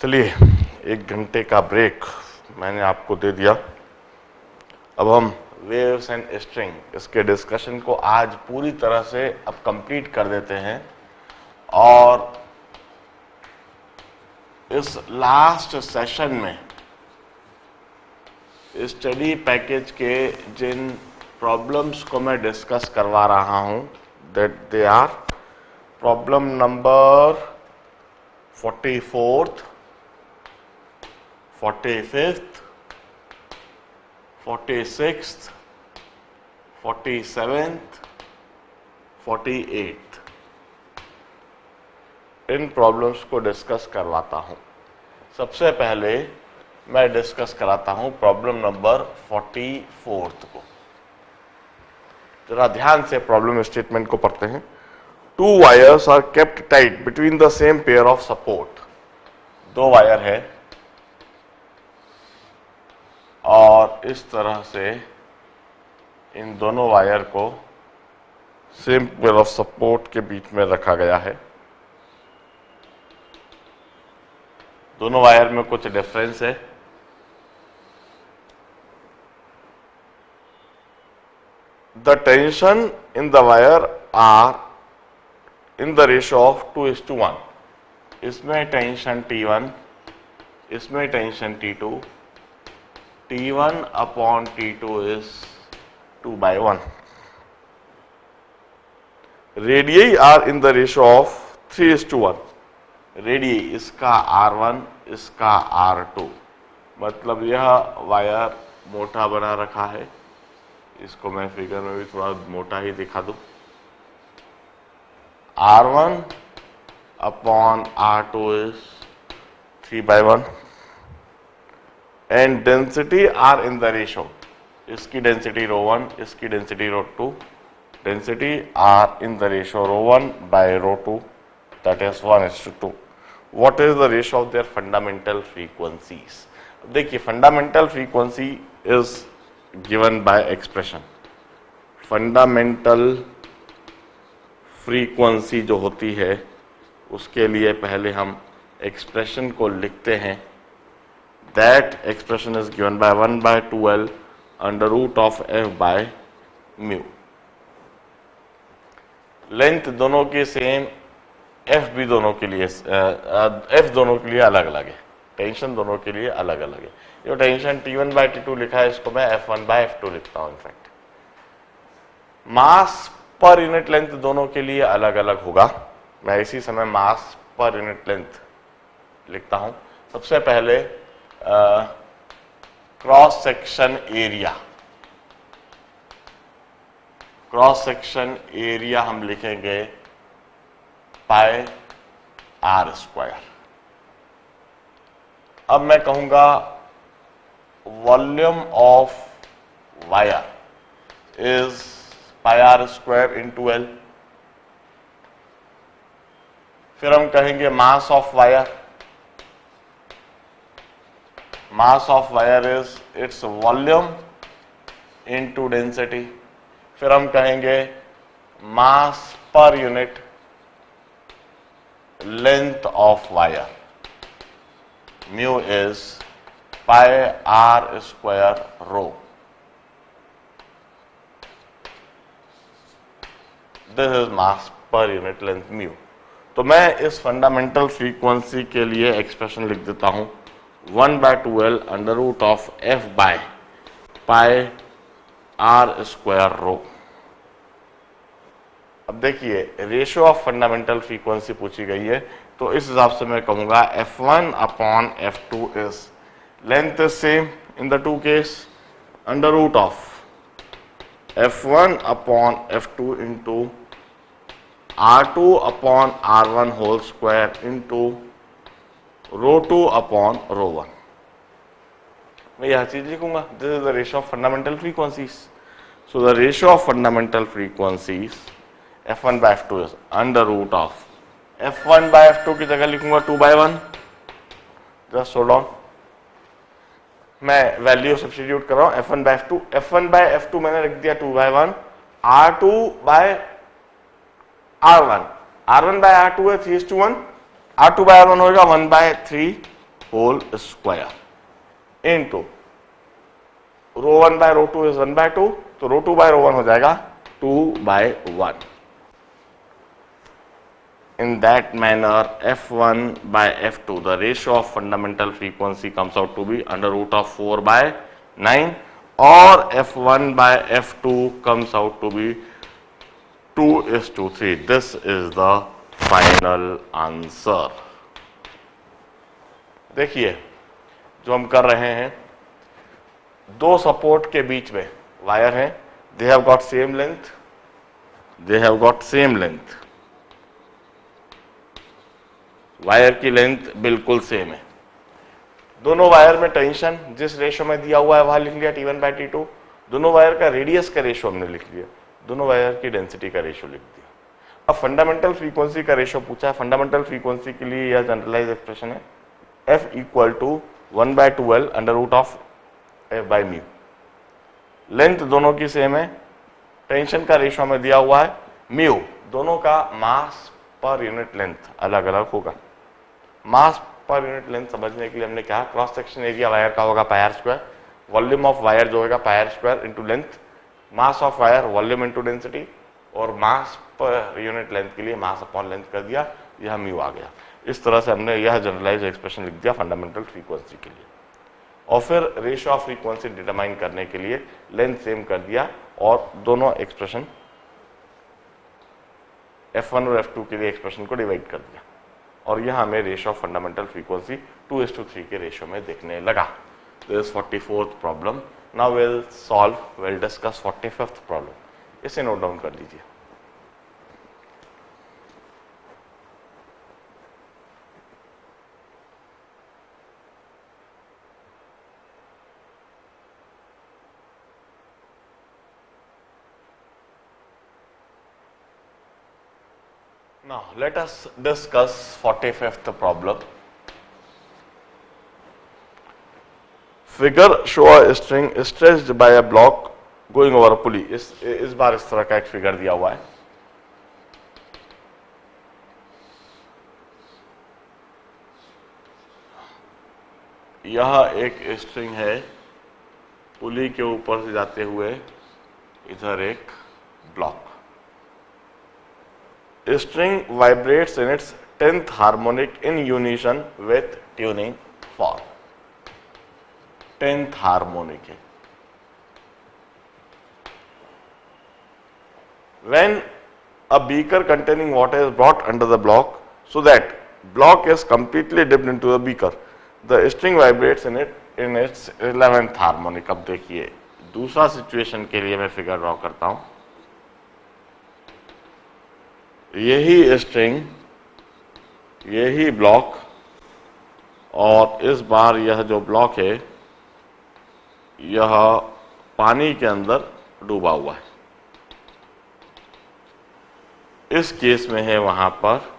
चलिए 1 घंटे का ब्रेक मैंने आपको दे दिया। अब हम वेव्स एंड स्ट्रिंग इसके डिस्कशन को आज पूरी तरह से अब कंप्लीट कर देते हैं और इस लास्ट सेशन में स्टडी पैकेज के जिन प्रॉब्लम्स को मैं डिस्कस करवा रहा हूं that they are problem number 44th, 45th, 46th, 47th, 48th इन प्रॉब्लम्स को डिस्कस करवाता हूं। सबसे पहले मैं डिस्कस कराता हूं प्रॉब्लम नंबर 44th को। जरा ध्यान से प्रॉब्लम स्टेटमेंट को पढ़ते हैं। 2 wires are kept tight between the same pair of support। 2 wire है और इस तरह से इन दोनों वायर को सेम पेयर ऑफ सपोर्ट के बीच में रखा गया है। दोनों वायर में कुछ डिफरेंस है। The tension in the wire are in the ratio of 2:1। इसमें टेंशन T1, इसमें tension T2। T1 upon T2 is 2/1। Radii are in the ratio of 3:1। Radii इसका R1, इसका R2, मतलब यह वायर मोटा बना रखा है। इसको मैं फिगर में भी थोड़ा मोटा ही दिखा दूं। R1 upon R2 is 3/1 and density are in the ratio. इसकी डेंसिटी ρ1, इसकी density ρ2। Density are in the ratio ρ1 by ρ2 that is 1:2। What is the ratio of their fundamental frequencies? देखिए fundamental frequency is given by expression। fundamental frequency जो होती है उसके लिए पहले हम expression को लिखते हैं। That expression is given by 1/2L under root of f by mu। Length दोनों की सेम, एफ भी दोनों के लिए एफ दोनों के लिए अलग अलग है, टेंशन दोनों के लिए अलग अलग है। जो टेंशन T1/T2 लिखा है इसको मैं F1/F2 लिखता हूं। इनफैक्ट मास पर यूनिट लेंथ दोनों के लिए अलग अलग होगा। मैं इसी समय मास पर यूनिट लेंथ लिखता हूं। सबसे पहले cross section area, cross section area हम लिखेंगे पाई r²। अब मैं कहूंगा volume of wire is pi r² into L। फिर हम कहेंगे mass of wire, mass of wire is its volume into density. फिर हम कहेंगे mass per unit length of wire, mu is pi r² rho। This is mass per unit length mu। तो मैं इस fundamental frequency के लिए expression लिख देता हूं 1/2L under root of f by pi r² rho। अब देखिए रेशियो ऑफ फंडामेंटल फ्रीक्वेंसी पूछी गई है तो इस हिसाब से मैं कहूंगा F1 upon F2 is length is same in the two case under root of F1 upon F2 into R2 upon R1 whole square into ρ2 upon ρ1। मैं यह चीज लिखूंगा। This is the ratio of fundamental frequencies. So the ratio of fundamental frequencies F1/F2 is under root of F1/F2 की जगह लिखूंगा 2/1। Just hold on, मैं value substitute कर रहा हूं। F1/F2, F1/F2 मैंने लिख दिया 2/1। R2/R1, R1/R2 है 3:1, R2/R1 होगा 1/3 whole square into rho 1 by rho 2 is 1 by 2, तो रो 2 बाय रो 1 हो जाएगा 2 bye 1. In that manner, F1 by F2, the ratio of fundamental frequency comes out to be under root of 4 by 9, or F1 by F2 comes out to be 2:3. This is the final answer. देखिए जो हम कर रहे हैं, दो support के बीच में wire है, they have got same length, they have got same length, wire की लेंथ बिल्कुल सेम है. दोनों वायर में टेंशन जिस रेशियो में दिया हुआ है वहां लिख लिया T1 बाय T2. दोनों वायर का रेडियस का रेशियो हमने लिख लिया, दोनों वायर की डेंसिटी का रेशियो लिख दिया. अब फंडामेंटल फ्रीक्वेंसी का रेशियो पूछा है. फंडामेंटल फ्रीक्वेंसी के लिए यह जनरलाइज एक्सप्रेशन है F equal to 1 by 2L under root of F by mu. Length दोनों की सेम है, टेंशन का रेशियो में दिया हुआ है म्यू, दोनों का मास पर यूनिट लेंथ अलग अलग होगा. मास पर यूनिट लेंथ समझने के लिए हमने क्या, क्रॉस सेक्शन एरिया वायर का होगा pi r square, volume of wire जो होगा pi r square into length, mass of wire volume into density, और मास पर यूनिट लेंथ के लिए मास अपॉन लेंथ कर दिया, यह म्यू आ गया. इस तरह से हमने यह जनरलाइज एक्सप्रेशन लिख दिया फंडामेंटल फ्रीक्वेंसी के लिए. और फिर रेशियो ऑफ फ्रीक्वेंसी डिटरमाइन करने के लिए लेंथ सेम कर दिया और दोनों एक्सप्रेशन F1 और F2 के लिए एक्सप्रेशन को डिवाइड कर दिया, और यह हमें रेशियो ऑफ फंडामेंटल फ्रीक्वेंसी 2:3 के रेशियो में दिखने लगा. This 44th problem. Now will solve, will discuss 45th problem. इसे नोट डाउन कर लीजिए. Now let us discuss 45th problem. Figure show a string stretched by a block going over a pulley. इस बार इस तरह का एक फिगर दिया हुआ है. यह एक स्ट्रिंग है, पुली के ऊपर से जाते हुए इधर एक block. String vibrates in its 10th harmonic in unison with tuning fork. 10th harmonic है. When a beaker containing water is brought under the block so that block is completely dipped into the beaker, the string vibrates in its 11th harmonic. अब देखिए दूसरा situation के लिए मैं figure draw करता हूं. यही स्ट्रिंग, यही ब्लॉक, और इस बार यह जो ब्लॉक है यह पानी के अंदर डूबा हुआ है. इस केस में है वहां पर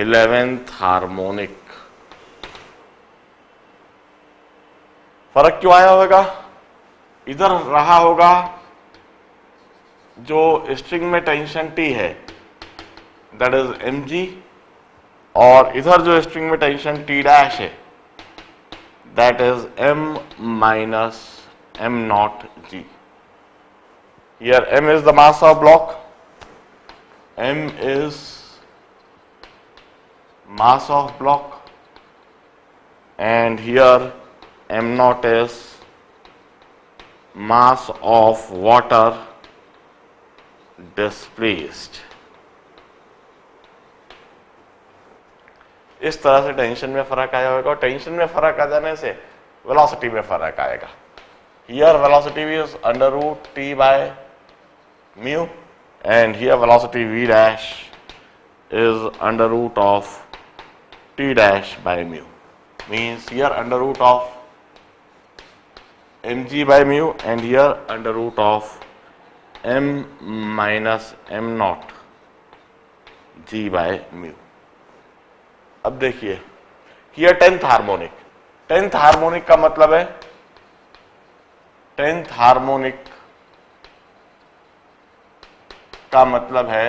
11th हार्मोनिक. फर्क क्यों आया होगा? इधर रहा होगा जो स्ट्रिंग में टेंशन T है दैट इज mg, और इधर जो स्ट्रिंग में टेंशन T डैश है that is m minus m not g. Here m is the mass of block, m is mass of block, and here m naught is mass of water displaced. इस तरह से tension में फर्क आया होगा, और tension में फर्क आ जाने से वेलोसिटी में फर्क आएगा. Here velocity is under root t by mu, and here velocity v dash is under root of t dash by mu. Means here under root of mg by mu, and here under root of m minus m naught g by mu. अब देखिए here 10th harmonic. 10th harmonic का मतलब है 10th harmonic का मतलब है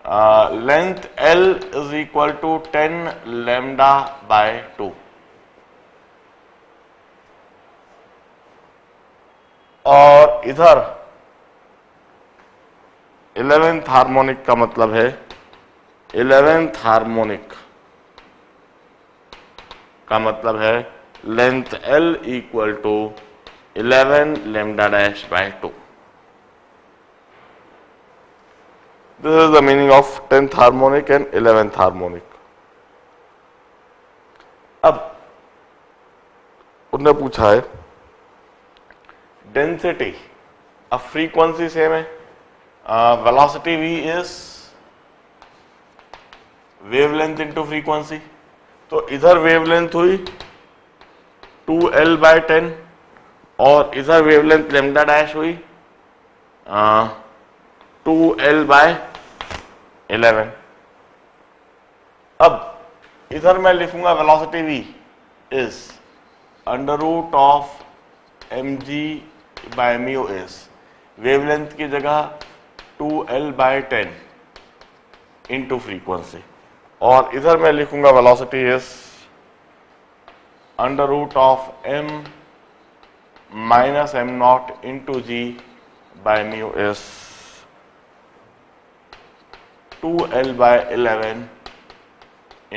length L is equal to 10 lambda by 2। और इधर 11th हार्मोनिक का मतलब है 11th हार्मोनिक का मतलब है length L equal to 11 lambda dash by 2। This is the meaning of 10th harmonic and 11th harmonic. अब उन्होंने पूछा है डेंसिटी, अब फ्रीक्वेंसी सेम है, velocity v is wavelength into frequency. तो इधर वेवलेंथ हुई 2L बाय 10 और इधर वेवलेंथ लैम्डा डैश हुई 2L बाय 11। अब इधर मैं लिखूंगा velocity v is under root of mg by mu is wavelength की जगह 2L बाय 10 इंटू फ्रीक्वेंसी, और इधर मैं लिखूंगा velocity is under root of m minus M nought into G by mu is 2L by 11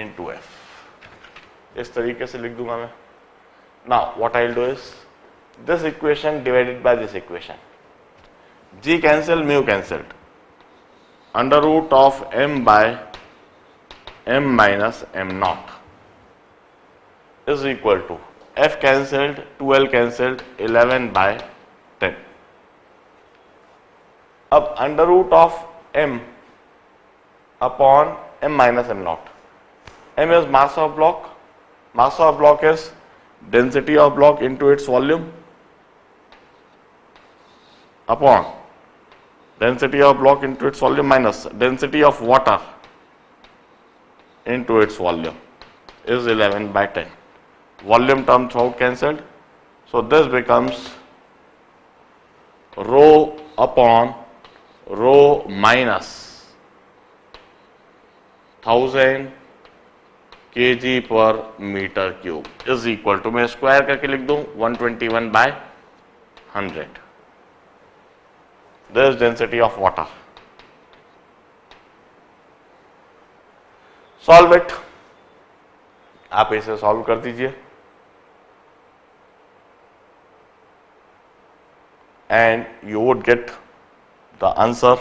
into f। इस तरीके से लिख दूंगा मैं। Now what I will do is this equation divided by this equation, g cancel, mu cancelled, under root of m by m minus m naught is equal to f cancelled, 2L cancelled, 11 by 10। अब under root of m upon m minus m naught, m is mass of block, mass of block is density of block into its volume upon density of block into its volume minus density of water into its volume is 11 by 10. Volume term throughout cancelled, so this becomes rho upon rho minus 1000 kg per meter cube is equal to, मैं square करके लिख दूं 121 by 100। This is density of water. Solve it. आप इसे solve कर दीजिए and you would get the answer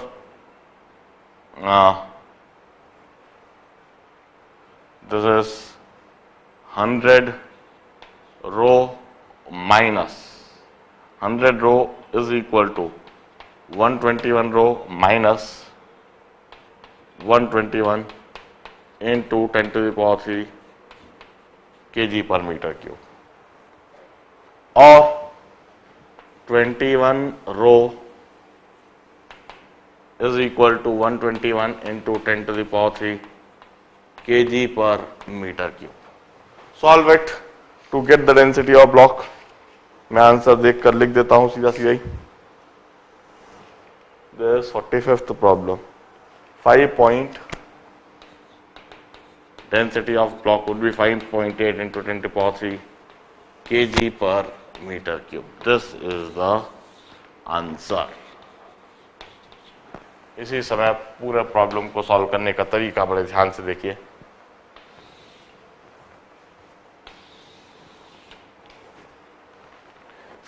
this is 100 rho minus 100 rho is equal to 121 rho minus 121 into 10 to the power 3 kg per meter cube, or 21 rho is equal to 121 into 10 to the power 3 kg per meter cube. Solve it to get the density of block. मैं answer देखकर लिख देता हूं सीधा सीधा ही। There is 45th problem. 5 point density of block would be 5.8 into 10 to the power 3 kg per meter cube. This is the answer. इसी समय पूरे प्रॉब्लम को सॉल्व करने का तरीका बड़े ध्यान से देखिए।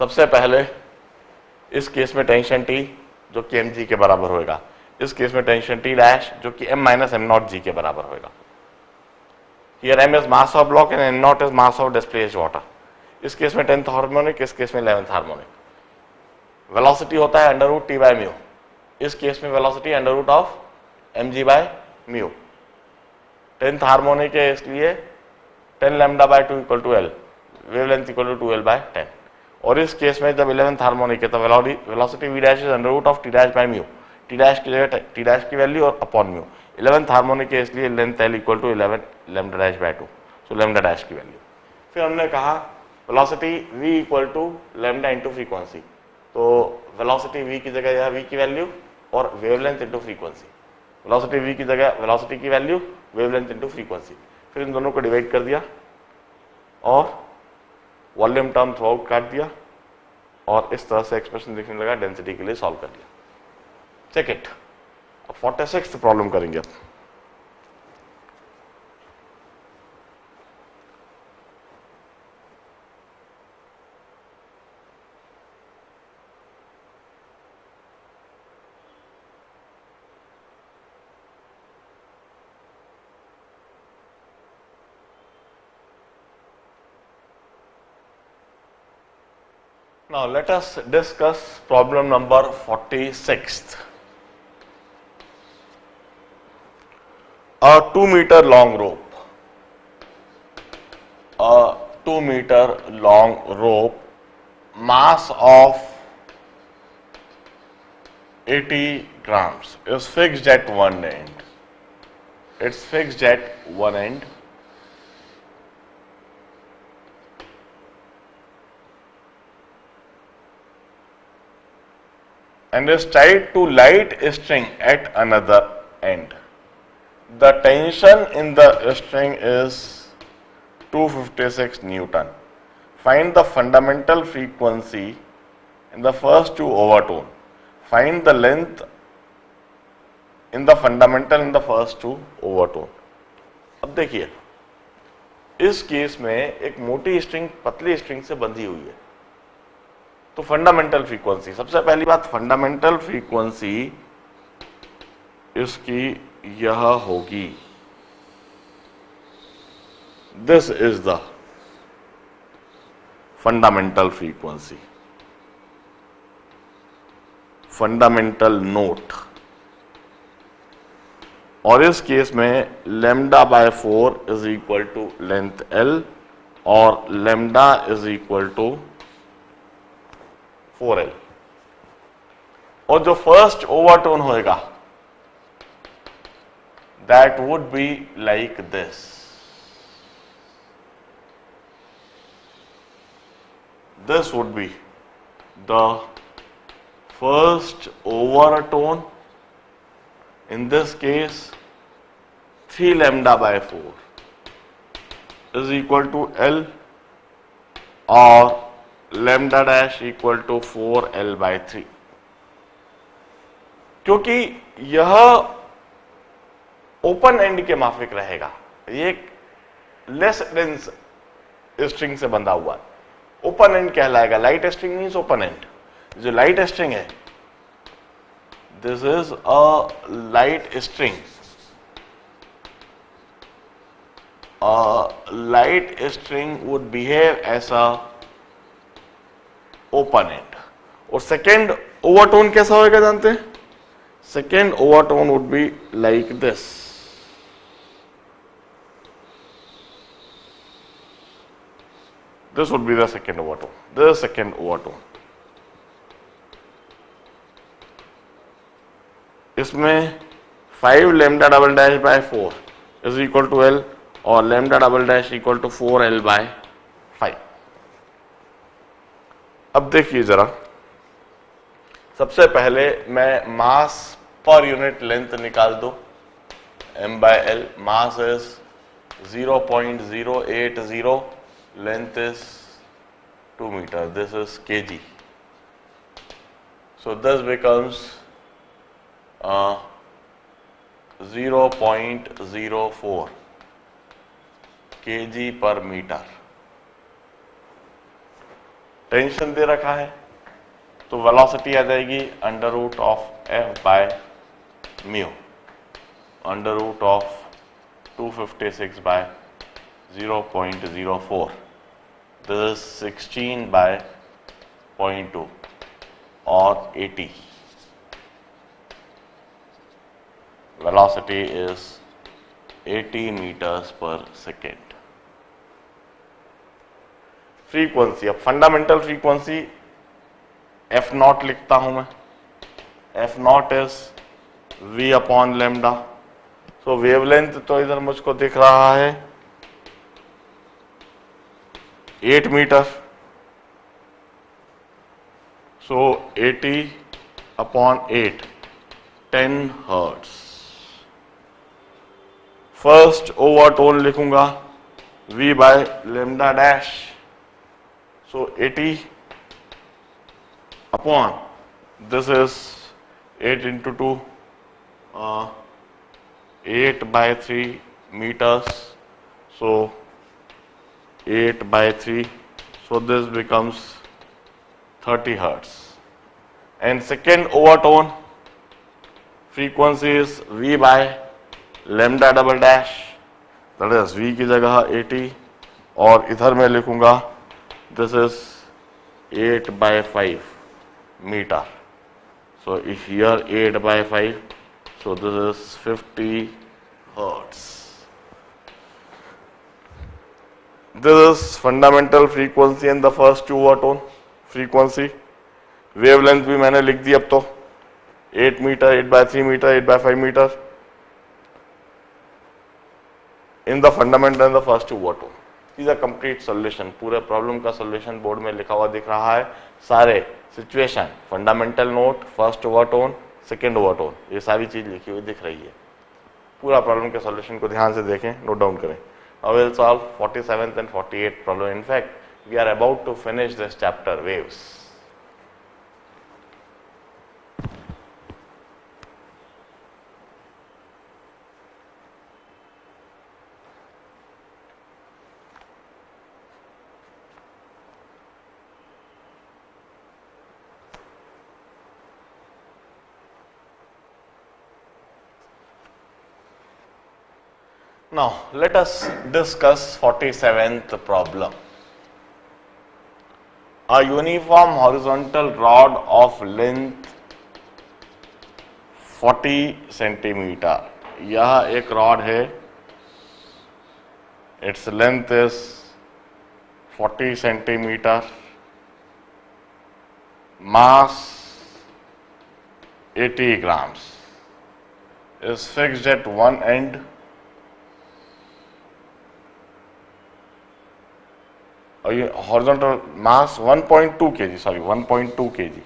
सबसे पहले इस केस में टेंशन T जो कि mg के बराबर होगा, इस केस में टेंशन T डैश जो कि m माइनस एम नॉट जी के बराबर होगा। Here m is mass of block and m naught is mass of displaced water. इस केस में 10th हार्मोनिक, इस केस में 11th हार्मोनिक। वेलोसिटी होता है under root T by mu, इस केस में velocity under root of mg by mu. 10th harmonic है इसलिए 10 lambda by 2 equal to l, wavelength equal to 2l by 10। और इस केस में जब 11th हार्मोनिक है तो velocity v dash is under root of t dash by mu, t dash की जगह t डैश की वैल्यू और अपॉन म्यू। 11th हार्मोनिक है इसलिए length l equal to 11 lambda dash by 2, so lambda dash की value. फिर हमने कहा velocity v equal to lambda into frequency, तो वेलोसिटी v की जगह यह v की वैल्यू और wavelength into frequency. Velocity v की जगह वेलोसिटी की वैल्यू वेवलेंथ इनटू फ्रीक्वेंसी, फिर इन दोनों को डिवाइड कर दिया और वॉल्यूम टर्म थ्रू आउट काट दिया और इस तरह से एक्सप्रेशन दिखने लगा, डेंसिटी के लिए सॉल्व कर लिया। Check it. अब 46th प्रॉब्लम करेंगे। अब now let us discuss problem number 46th. A 2-meter long rope. A 2-meter long rope, mass of 80 grams, is fixed at one end. It's fixed at one end. And is tied to light string at another end. The tension in the string is 256 Newton. Find the fundamental frequency in the first two overtone. Find the length in the fundamental in the first two overtone. अब देखिए, इस case में एक मोटी string पतली string से बंधी हुई है, तो फंडामेंटल फ्रीक्वेंसी, सबसे पहली बात फंडामेंटल फ्रीक्वेंसी इसकी यह होगी, this is the fundamental frequency, fundamental note. और इस केस में lambda by 4 is equal to length L और lambda is equal to 4L। और जो फर्स्ट ओवरटोन होएगा that would be like this, this would be the first overtone, in this case 3 lambda by 4 is equal to L और lambda dash equal to 4L by 3। क्योंकि यह open and के माफिक रहेगा, ये एक लेस डेंस स्ट्रिंग से बंधा हुआ है, ओपन एंड कहलाएगा। Light string means open and. जो लाइट स्ट्रिंग है, this is a light string. A light string would behave as a open end. और सेकेंड ओवरटोन कैसा होगा जानते हैं? Second overtone would be like this. This would be the second overtone. This is second overtone. इसमें 5 lambda double dash by 4 is equal to L और lambda double dash equal to 4L by 5। अब देखिए जरा, सबसे पहले मैं मास per unit length निकाल दो, M by L। Mass is 0.080, length is 2 metre, this is kg, so this becomes 0.04 kg पर मीटर। टेंशन दे रखा है तो वेलोसिटी आ जाएगी under root of F by mu, under root of 256 by 0.04, this is 16 by 0.2 और 80। velocity is 80 meters per second। Frequency, अब fundamental frequency F nought लिखता हूं मैं, F nought is V upon lambda. So wavelength तो इधर मुझको दिख रहा है 8 मीटर, सो 80 अपॉन 8, 10 हर्ट्ज। फर्स्ट ओवरटोन लिखूंगा v by lambda dash, so 80 upon this is 8 into 2, 8 by 3 meters, so 8 by 3, so this becomes 30 hertz. And second overtone frequency is v by lambda double dash, that is v की जगह 80 और इधर मैं लिखूंगा this is 8 by 5 meter, so here 8 by 5, so this is 50 hertz. This is fundamental frequency and the first two overtone frequency. Wavelength भी मैंने लिख दी अब तो, 8 metre, 8 by 3 metre, 8 by 5 metre in the fundamental and the first two overtone. These are complete solution. पूरे problem का solution board में लिखा हुआ दिख रहा है, सारे situation, fundamental note, first overtone, second overtone, ये सारी चीज लिखी हुई दिख रही है। पूरा प्रॉब्लम के सॉल्यूशन को ध्यान से देखें, नोट डाउन करें। Now we'll solve 47th and 48th problem. In fact, we are about to finish this chapter, waves. Now, let us discuss 47th problem. A uniform horizontal rod of length 40 centimetre, यह एक rod है, its length is 40 centimetre, mass 80 grams, is fixed at one end. Horizontal mass 1.2 kg, sorry 1.2 kg,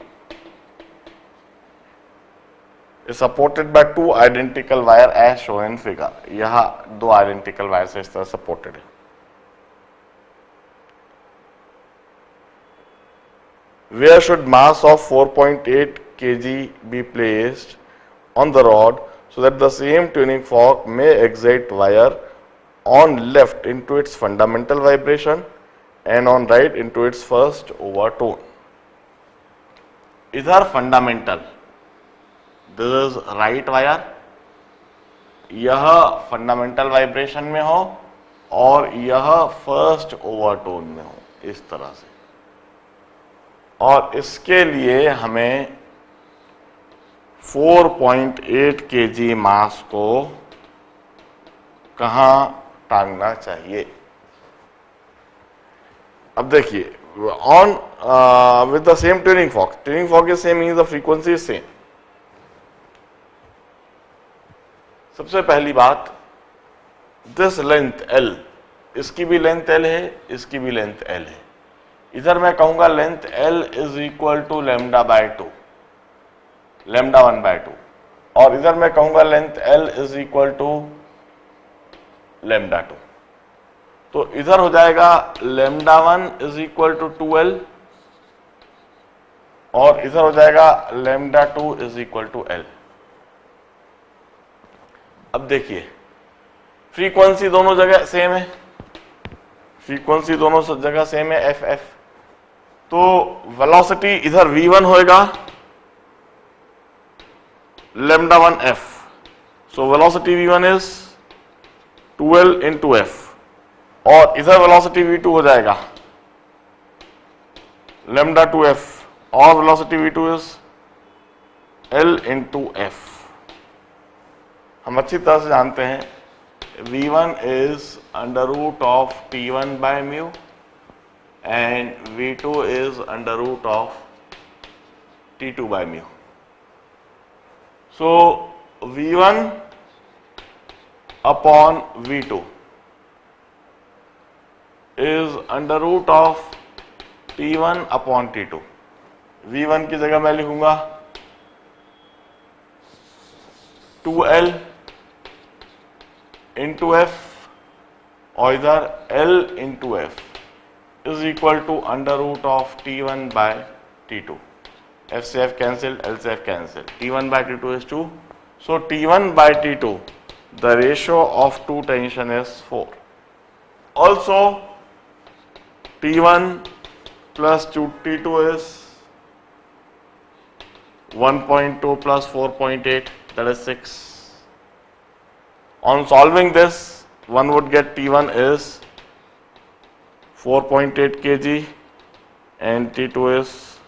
is supported by two identical wire as shown in figure. यहाँ दो identical wires इस तरह supported है. Where should mass of 4.8 kg be placed on the rod so that the same tuning fork may excite wire on left into its fundamental vibration and on right into its first overtone. इधर fundamental, this is right wire, यह fundamental vibration में हो और यह first overtone में हो, इस तरह से। और इसके लिए हमें 4.8 kg मास को कहां टांगना चाहिए। अब देखिए, on with the same tuning fork is same, means the frequency is same. सबसे पहली बात, दिस लेंथ L, इसकी भी लेंथ L है, इसकी भी लेंथ L है। इधर मैं कहूंगा length L is equal to lambda by 2, lambda 1 by 2, और इधर मैं कहूंगा length L is equal to lambda 2। तो इधर हो जाएगा lambda 1 is equal to 2L और इधर हो जाएगा lambda 2 is equal to L। अब देखिए, फ्रीक्वेंसी दोनों जगह सेम है, फ्रीक्वेंसी दोनों जगह सेम है, एफ एफ। तो वेलोसिटी इधर v1 होएगा लैम्डा 1 f, सो velocity v1 is 2L into F, और इधर वेलोसिटी v2 हो जाएगा लैम्डा 2f और velocity v2 is L into F. हम अच्छी तरह से जानते हैं v1 is under root of t1 by mu and v2 is under root of t2 by mu. So v1 upon v2 is under root of t1 upon t2। v1 की जगह मैं लिखूंगा 2L into F or इधर L into F is equal to under root of T1 by T2. F से F cancelled, L से F cancelled. T1 by T2 is 2. So T1 by T2, the ratio of two tension is 4. Also T1 plus T2 is 1.2 plus 4.8, that is 6. On solving this, one would get T1 is 4.8 kg and T2 is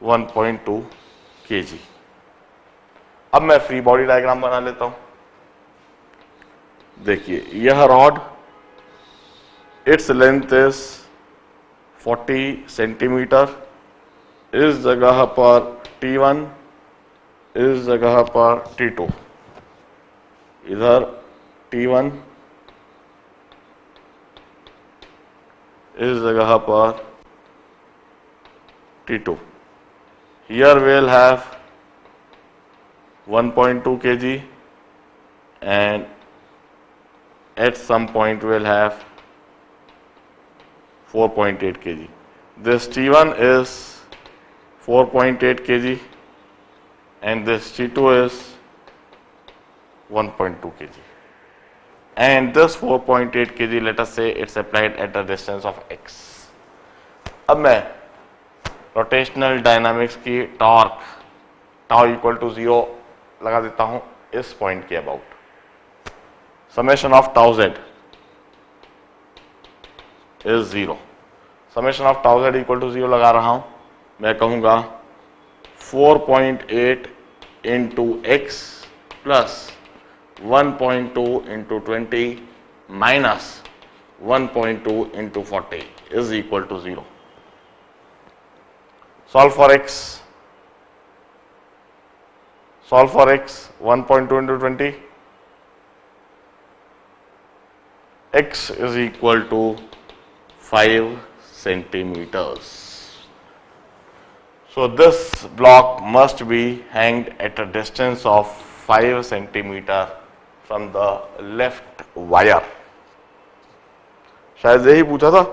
1.2 kg. अब मैं free body diagram बना लेता हूं. देखिए यह rod, its length is 40 centimetre. इस जगह पर T1, इस जगह पर T2. इधर T1, इस जगह पर T2. Here we'll have 1.2 kg and at some point we'll have 4.8 kg. This T1 is 4.8 kg and this T2 is 1.2 kg. And this 4.8 kg, let us say it's applied at a distance of x. अब मैं rotational dynamics की torque tau equal to 0 लगा देता हूं इस point के about. Summation of tau Z is 0. Summation of tau Z equal to 0 लगा रहा हूं. मैं कहूंगा 4.8 into X plus 1.2 into 20 minus 1.2 into 40 is equal to 0. Solve for x. Solve for x. 1.2 into 20. X is equal to 5 centimeters. So this block must be hanged at a distance of 5 centimeter from the left wire. शायद यही पूछा था.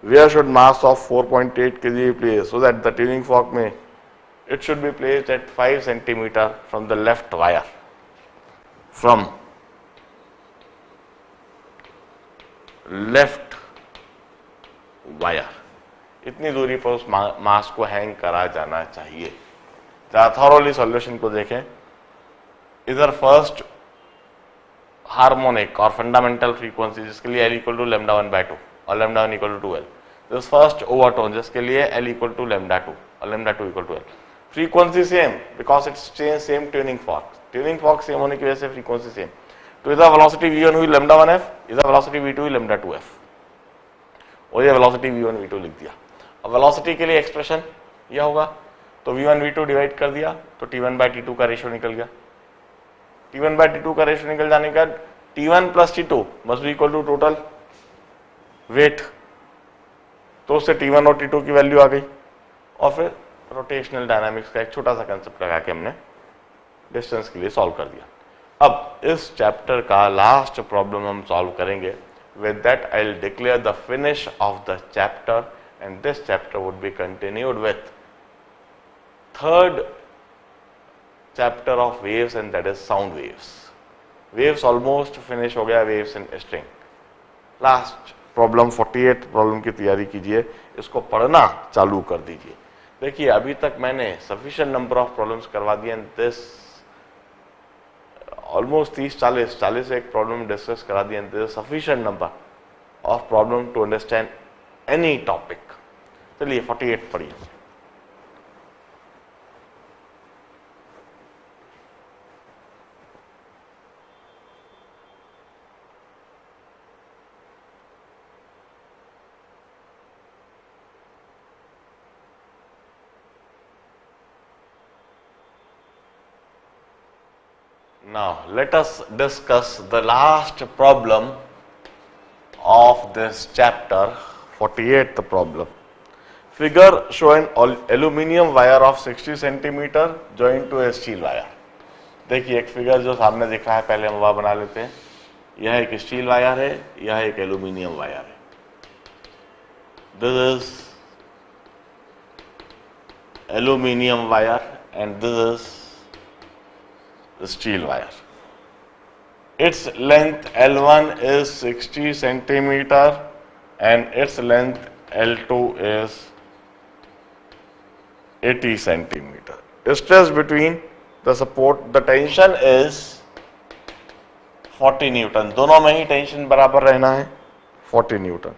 Where should mass of 4.8 kg be placed so that the tuning fork may, it should be placed at 5 centimeter from the left wire. From left wire. इतनी दूरी पर उस मास को hang करा जाना चाहिए. जरा थॉरोली सॉल्यूशन को देखें. इधर फर्स्ट हार्मोनिक और फंडामेंटल फ्रीक्वेंसी जिसके लिए L equal to lambda 1 by 2 और lambda 1 equal to 2L. This first overtone जिसके लिए L इक्वल टू लैम्डा 2 और lambda 2 equal to L. Frequency same because it's same tuning fork. Tuning fork same होने की वजह से फ्रीक्वेंसी सेम. तो इधर वेलोसिटी v1 हुई लैम्डा 1f, इधर वेलोसिटी v2 हुई लैम्डा 2f और ये वेलोसिटी v1 v2 लिख दिया. अब वेलोसिटी के लिए एक्सप्रेशन यह होगा. तो v1 v2 डिवाइड कर दिया तो T1 बाय T2 का रेशियो निकल गया. T1 बाय T2 का रेशियो निकल जाने के बाद T1 plus T2 must be equal to total weight. तो उससे T1 और T2 की वैल्यू आ गई और फिर रोटेशनल डायनामिक्स का एक छोटा सा कंसेप्ट लगा के हमने डिस्टेंस के लिए सॉल्व कर दिया. अब इस चैप्टर का लास्ट प्रॉब्लम हम सॉल्व करेंगे. With that I will declare the finish off the chapter and this chapter would be continued with third chapter of waves and that is sound waves. Waves almost finish हो गया. Waves in string. Last problem 48 problem की तैयारी कीजिए. इसको पढ़ना चालू कर दीजिए. देखिए अभी तक मैंने सफिशिएंट नंबर ऑफ प्रॉब्लम्स करवा दिए. दिस ऑलमोस्ट 30-40 एक प्रॉब्लम डिस्कस करा दिए. This sufficient number of problem to understand any topic. चलिए 48 पढ़िए. Now let us discuss the last problem of this chapter, 48th problem. Figure show an aluminum wire of 60 centimeter joined to a steel wire. देखिए एक figure जो सामने दिख रहा है, पहले हम वह बना लेते हैं। यह एक स्टील वायर है, यह एक एल्यूमिनियम वायर है। This is aluminium wire and this is steel wire. Its length L1 is 60 centimeter and its length L2 is 80 centimeter. Stress between the support, the tension is 40 Newton. दोनों में ही tension बराबर रहना है, 40 Newton.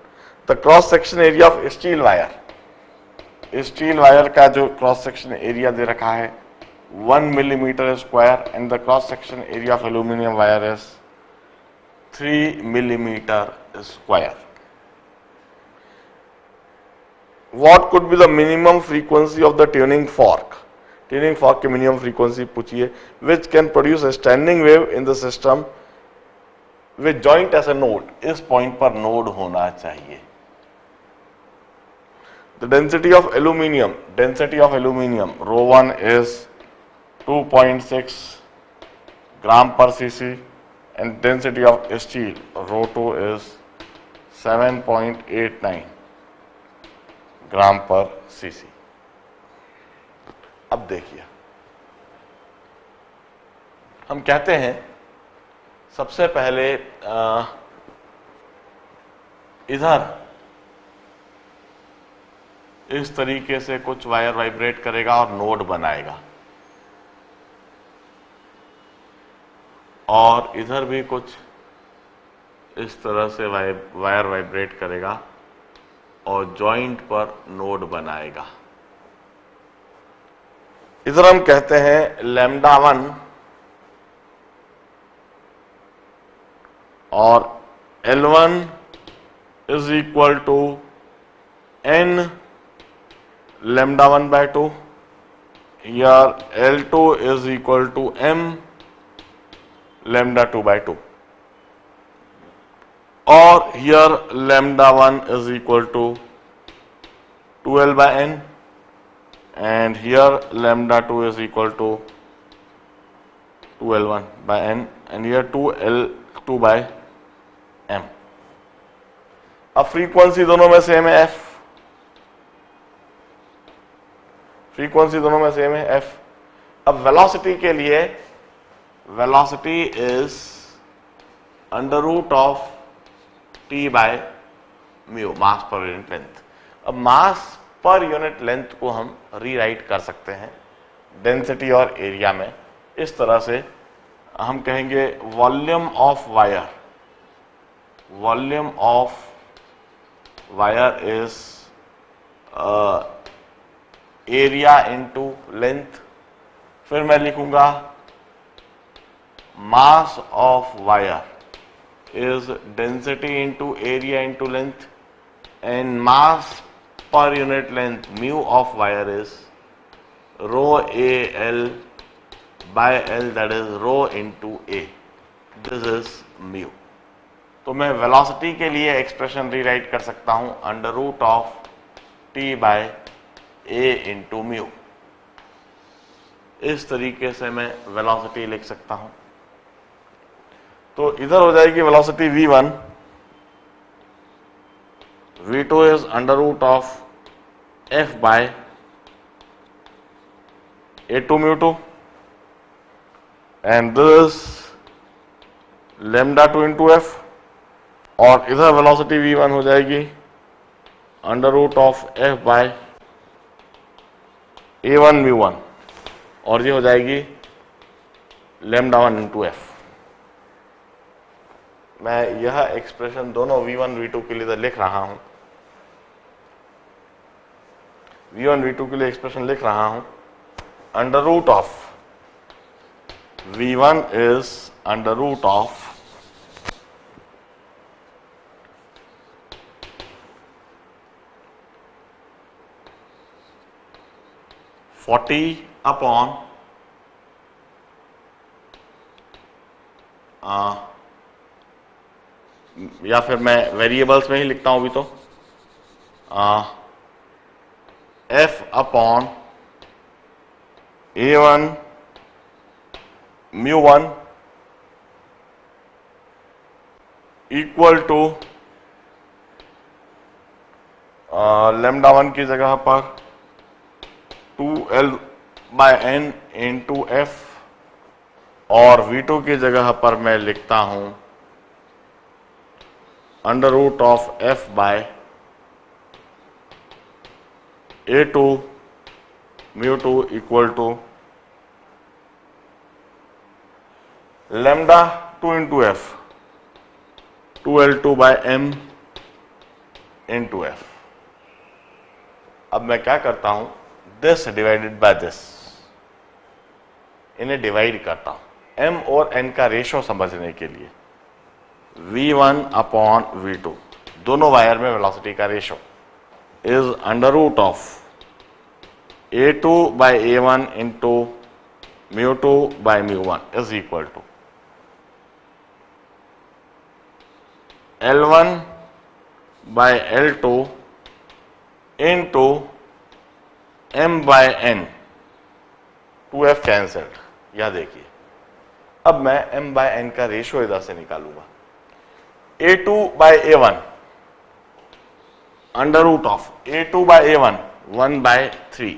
The cross section area of steel wire, steel wire का जो cross section area दे रखा है 1 millimeter square and the cross section area of aluminum wire is 3 millimeter square. What could be the minimum frequency of the tuning fork? Tuning fork की minimum frequency पूछिए, which can produce a standing wave in the system with joint as a node. इस point पर node होना चाहिए। The density of aluminium, rho 1 is 2.6 gram per cc and density of steel rho 2 is 7.89 ग्राम पर CC. अब देखिए, हम कहते हैं सबसे पहले इधर इस तरीके से कुछ वायर वाइब्रेट करेगा और नोड बनाएगा, और इधर भी कुछ इस तरह से वायर वाइब्रेट करेगा और जॉइंट पर नोड बनाएगा। इधर हम कहते हैं लैम्डा 1 और L1 is equal to n lambda 1 by 2, here L2 is equal to m lambda 2 by 2, or here lambda 1 is equal to 2l by n and here lambda 2 is equal to 2l1 by n and here 2l2 by m। अब frequency दोनों में same है f, frequency दोनों में same है f। अब velocity के लिए velocity is under root of t by mu, mass per unit length. अब मास पर यूनिट लेंथ को हम रीराइट कर सकते हैं डेंसिटी और एरिया में इस तरह से। हम कहेंगे volume of wire, volume of wire is area into length. फिर मैं लिखूंगा mass of wire is density into area into length and mass per unit length mu of wire is rho A L by L, that is rho into A, this is mu. तो मैं velocity के लिए expression rewrite कर सकता हूं under root of T by A into mu. इस तरीके से मैं वेलोसिटी लिख सकता हूं। तो इधर हो जाएगी velocity v1, v2 is under root of f by a2 म्यू2 and this lambda 2 into f, और इधर वेलोसिटी v1 हो जाएगी under root of f by a1 म्यू1 और ये हो जाएगी लैम्डा 1 इंटू f। मैं यह एक्सप्रेशन दोनों v1 v2 के लिए लिख रहा हूं, v1 v2 के लिए एक्सप्रेशन लिख रहा हूं under root of v1 is under root of forty upon या फिर मैं वेरिएबल्स में ही लिखता हूं अभी तो f upon a1 μ1 equal to lambda 1 की जगह पर 2L/n इंटू एफ, और V2 की जगह पर मैं लिखता हूं under root of f by A2 μ2 equal to lambda 2 into F 2L2/m into F. अब मैं क्या करता हूं, दिस डिवाइडेड बाय दिस, इन्हें डिवाइड करता हूं m और n का रेशो समझने के लिए। V1 अपॉन V2, दोनों वायर में वेलोसिटी का ratio, is under root of A2/A1 into μ2/μ1 is equal to L1/L2 into m/n, 2f cancelled. यह देखिए, अब मैं m/n का रेशियो इधर से निकालूंगा। A2/A1 under root of A2/A1 1/3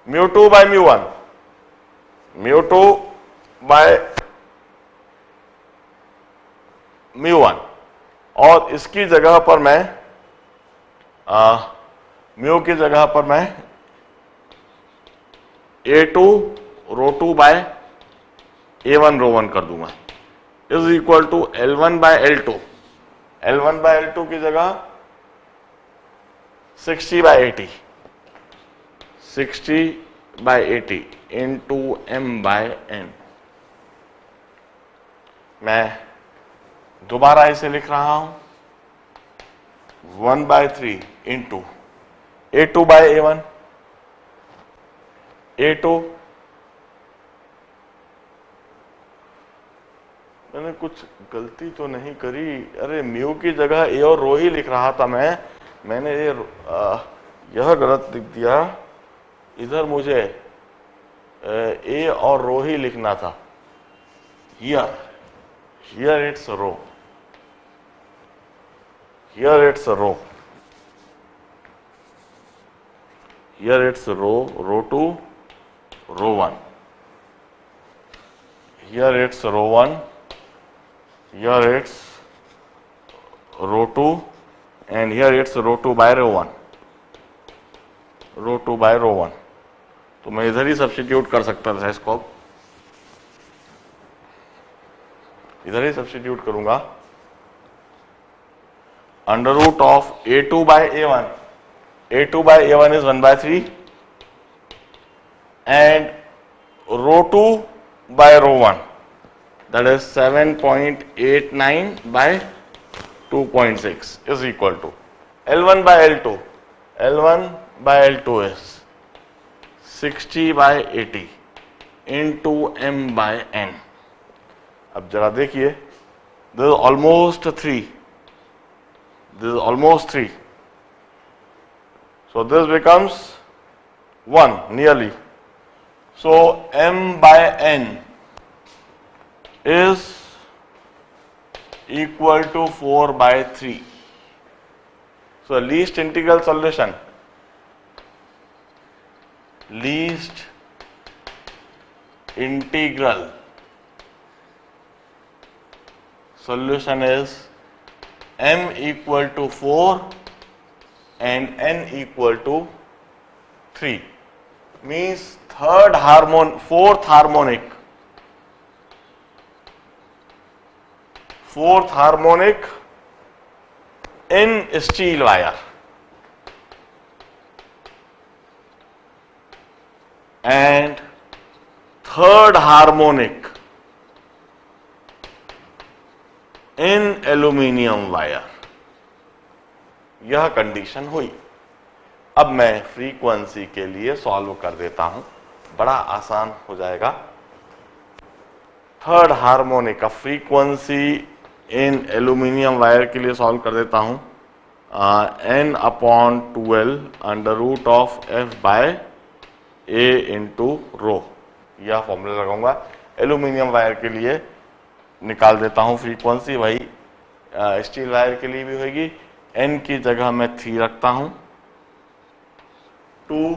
μ2/μ1 μ2/μ1, और इसकी जगह पर मैं म्यू की जगह पर मैं A2 ρ2/A1 ρ1 कर दूंगा, is equal to L1/L2, L1/L2 की जगह 60/80 60/80 इंटू m/n। मैं दोबारा इसे लिख रहा हूं 1/3 इंटू A2/A1 A2, मैंने कुछ गलती तो नहीं करी? अरे म्यू की जगह ए और रो ही लिख रहा था मैंने यह गलत लिख दिया। इधर मुझे ए और रो ही लिखना था। Here it's rho, here it's a row, here it's row, row2, row1, here it's row1, here it's row2, and here it's row2/row1, row2/row1। तो मैं इधर ही सब्स्टिट्यूट कर सकता था इसको, इधर ही सब्स्टिट्यूट करूंगा। Under root of A2/A1, A2/A1 is 1/3 and ρ2/ρ1, that is 7.89/2.6 is equal to L1/L2, L1/L2 is 60/80 into m/n। अब जरा देखिए, this is almost 3, this is almost 3, so this becomes 1 nearly, so m/n is equal to 4/3। so least integral solution, least integral solution is m equal to 4 and n equal to 3, means fourth harmonic in steel wire, and third harmonic in aluminium wire. यह condition हुई। अब मैं frequency के लिए solve कर देता हूं, बड़ा आसान हो जाएगा। थर्ड हार्मोनिक का फ्रीक्वेंसी इन एल्यूमिनियम वायर के लिए सॉल्व कर देता हूं। n/2l under root of f by a into rho, यह फॉर्मूला लगाऊंगा। एल्यूमिनियम वायर के लिए निकाल देता हूं फ्रीक्वेंसी, वही स्टील वायर के लिए भी होगी। n की जगह मैं 3 रखता हूं, 2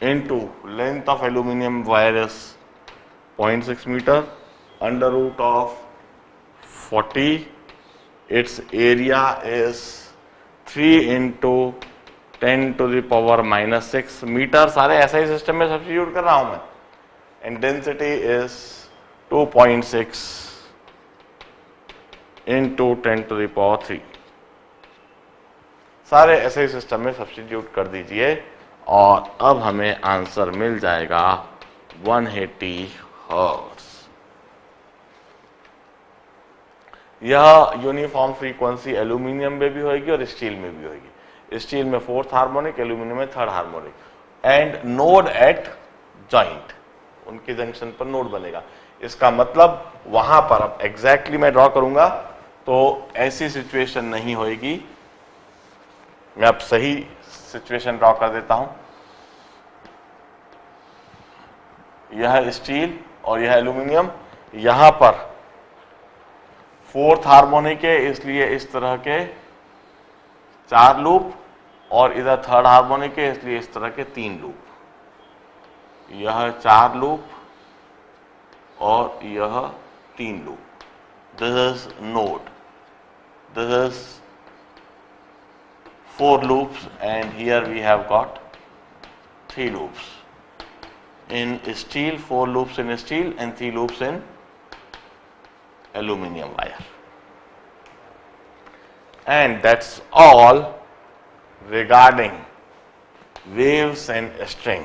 into length of aluminum wire is 0.6 meter under root of 40, its area is 3 into 10 to the power minus 6 मीटर। सारे SI सिस्टम में सब्स्टिट्यूट कर रहा हूं मैं। And density is 2.6 into 10 to the power 3। सारे SI सिस्टम में सब्स्टिट्यूट कर दीजिए और अब हमें आंसर मिल जाएगा 180 हर्ट्ज। यह यूनिफॉर्म फ्रीक्वेंसी एल्यूमिनियम में भी होगी और स्टील में भी होगी। स्टील में 4th हार्मोनिक, एल्यूमिनियम में 3rd harmonic. And node eight joint, उनके जंक्शन पर नोड बनेगा। इसका मतलब वहां पर अब एग्जैक्टली मैं ड्रॉ करूंगा तो ऐसी सिचुएशन नहीं होगी। मैं अब सही सिचुएशन ड्रॉ कर देता हूं। यह स्टील और यह एल्यूमिनियम, यहां पर 4th हार्मोनिक है इसलिए इस तरह के 4 लूप, और इधर 3rd हार्मोनिक है इसलिए इस तरह के 3 लूप। यह 4 लूप और यह 3 loop. This is node, this is 4 loops and here we have got 3 loops in steel, 4 loops in steel and 3 loops in aluminum wire. And that's all regarding waves and string।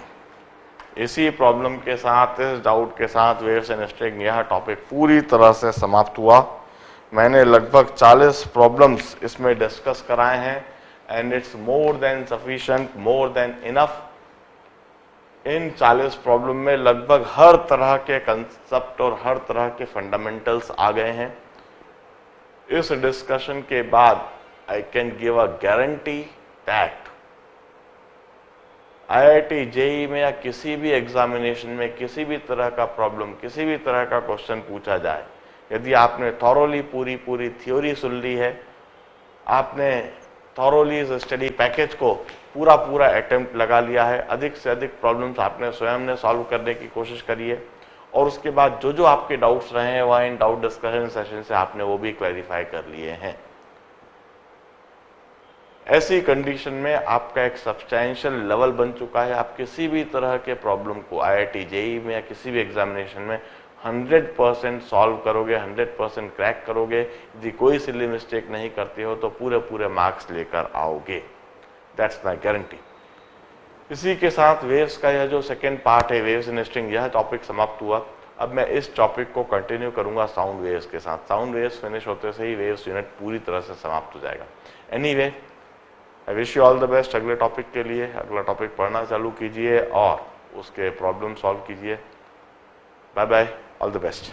इसी problem के साथ, इस doubt के साथ waves and string यह topic पूरी तरह से समाप्त हुआ। मैंने लगभग 40 प्रॉब्लम्स इसमें डिस्कस कराए हैं and it's more than sufficient, more than enough। In 40 problem में लगभग हर तरह के कंसेप्ट और हर तरह के फंडामेंटल्स आ गए हैं। इस डिस्कशन के बाद I can give a guarantee that IIT JEE में या किसी भी एग्जामिनेशन में किसी भी तरह का प्रॉब्लम, किसी भी तरह का क्वेश्चन पूछा जाए, यदि आपने थॉरोली पूरी थ्योरी सुन ली है, आपने थॉरोली इस स्टडी पैकेज को पूरा अटेम्प्ट लगा लिया है, अधिक से अधिक प्रॉब्लम्स आपने स्वयं ने सॉल्व करने की कोशिश करी है, और उसके बाद जो आपके डाउट्स रहे हैं वह इन डाउट डिस्कशन सेशन से आपने वो भी क्लैरिफाई कर लिए हैं। ऐसी कंडीशन में आपका एक सब्सटैंशियल लेवल बन चुका है। आप किसी भी तरह के प्रॉब्लम को IIT JEE में या किसी भी एग्जामिनेशन में 100% सॉल्व करोगे, 100% क्रैक करोगे। यदि कोई सिली मिस्टेक नहीं करते हो तो पूरे मार्क्स लेकर आओगे। That's my guarantee. इसी के साथ वेव्स का यह जो सेकेंड पार्ट है, वेव्स इन स्ट्रिंग, यह टॉपिक समाप्त हुआ। अब मैं इस टॉपिक को कंटिन्यू करूंगा साउंड वेव्स के साथ। साउंड वेव्स फिनिश होते से ही वेव्स यूनिट पूरी तरह से समाप्त हो जाएगा। Anyway, I wish you all the best. अगले टॉपिक के लिए अगला टॉपिक पढ़ना चालू कीजिए और उसके प्रॉब्लम सॉल्व कीजिए। Bye bye, all the best.